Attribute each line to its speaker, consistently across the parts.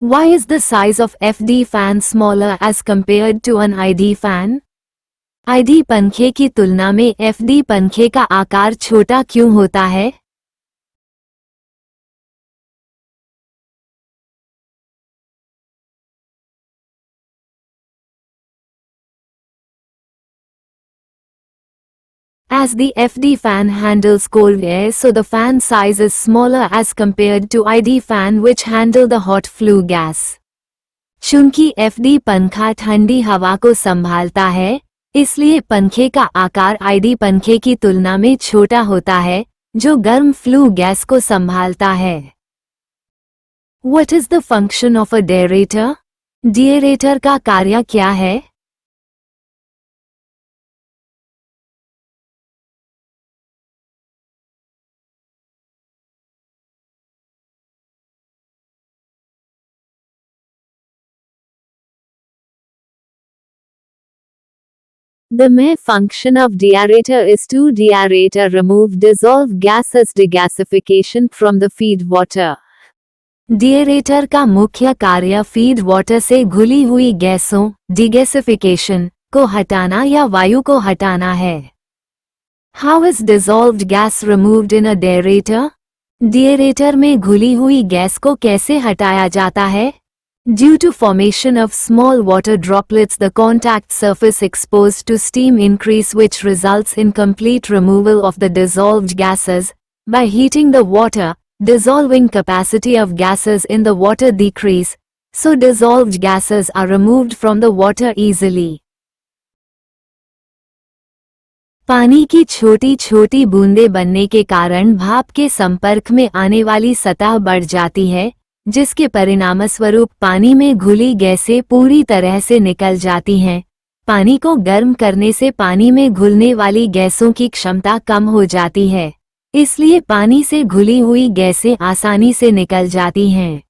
Speaker 1: Why is the size of FD fan smaller as compared to an ID fan? ID पंखे की तुलना में FD पंखे का आकार छोटा क्यों होता है? As the FD fan handles cold air, so the fan size is smaller as compared to ID fan which handle the hot flue gas. चूंकि FD पंखा ठंडी हवा को संभालता है, इसलिए पंखे का आकार ID पंखे की तुलना में छोटा होता है, जो गर्म फ्लू गैस को संभालता है। What is the function of a deaerator? Deaerator का कार्य क्या है? The main function of deaerator is to deaerate or remove dissolved gases degasification from the feed water. Deaerator का मुख्य कार्य फीड वाटर से घुली हुई गैसों डिगैसिफिकेशन को हटाना या वायु को हटाना है। How is dissolved gas removed in a deaerator? Deaerator में घुली हुई गैस को कैसे हटाया जाता है? Due to formation of small water droplets, the contact surface exposed to steam increase, which results in complete removal of the dissolved gases. By heating the water, dissolving capacity of gases in the water decrease, so dissolved gases are removed from the water easily. पानी की छोटी छोटी बूंदें बनने के कारण भाप के संपर्क में आने वाली सतह बढ़ जाती है, जिसके परिणामस्वरूप पानी में घुली गैसें पूरी तरह से निकल जाती हैं। पानी को गर्म करने से पानी में घुलने वाली गैसों की क्षमता कम हो जाती है, इसलिए पानी से घुली हुई गैसें आसानी से निकल जाती हैं।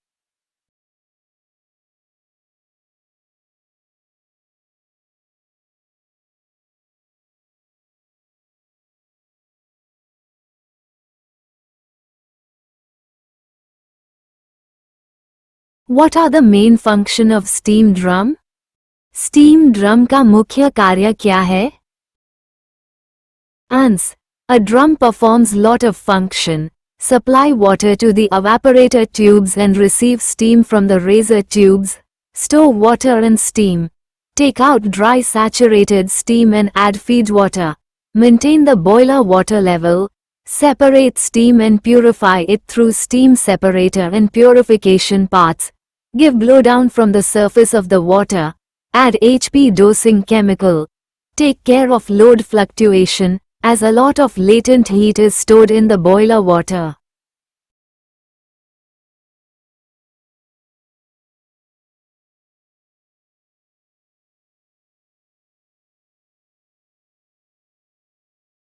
Speaker 1: What are the main function of steam drum? Steam drum का मुख्य कार्य क्या है? Ans. A drum performs lot of function. Supply water to the evaporator tubes and receive steam from the riser tubes. Store water and steam. Take out dry saturated steam and add feed water. Maintain the boiler water level. Separate steam and purify it through steam separator and purification parts. Give blowdown from the surface of the water. Add HP dosing chemical. Take care of load fluctuation, as a lot of latent heat is stored in the boiler water.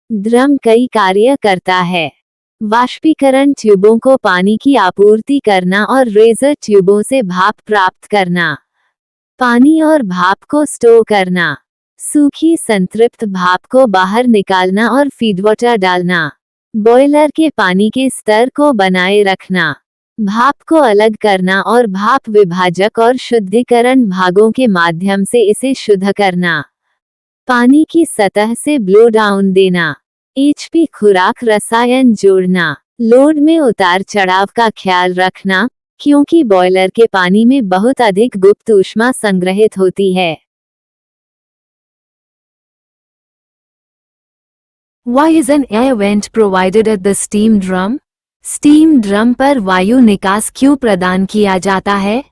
Speaker 1: Drum कई कार्य करता है। वाष्पीकरण ट्यूबों को पानी की आपूर्ति करना और रेजर ट्यूबों से भाप प्राप्त करना। पानी और भाप को स्टोर करना। सूखी संतृप्त भाप को बाहर निकालना और फीड वाटर डालना। बॉयलर के पानी के स्तर को बनाए रखना। भाप को अलग करना और भाप विभाजक और शुद्धिकरण भागों के माध्यम से इसे शुद्ध करना। पानी की सतह से ब्लो डाउन देना। HP खुराक रसायन जोड़ना। लोड में उतार चढ़ाव का ख्याल रखना, क्योंकि बॉयलर के पानी में बहुत अधिक गुप्त ऊष्मा संग्रहित होती है। Why is an air vent provided at the steam drum? Steam drum पर वायु निकास क्यों प्रदान किया जाता है?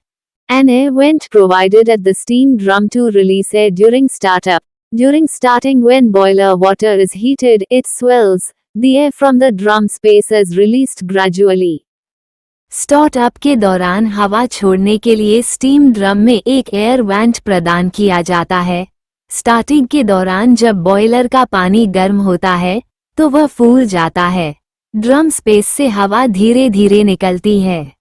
Speaker 1: An air vent provided at the steam drum to release air during startup. During starting, when boiler water is heated, it swells. The air from the drum space is released gradually. Startup के दौरान हवा छोड़ने के लिए steam drum में एक air vent प्रदान किया जाता है। स्टार्टिंग के दौरान जब बॉयलर का पानी गर्म होता है, तो वह फूल जाता है। ड्रम स्पेस से हवा धीरे धीरे निकलती है।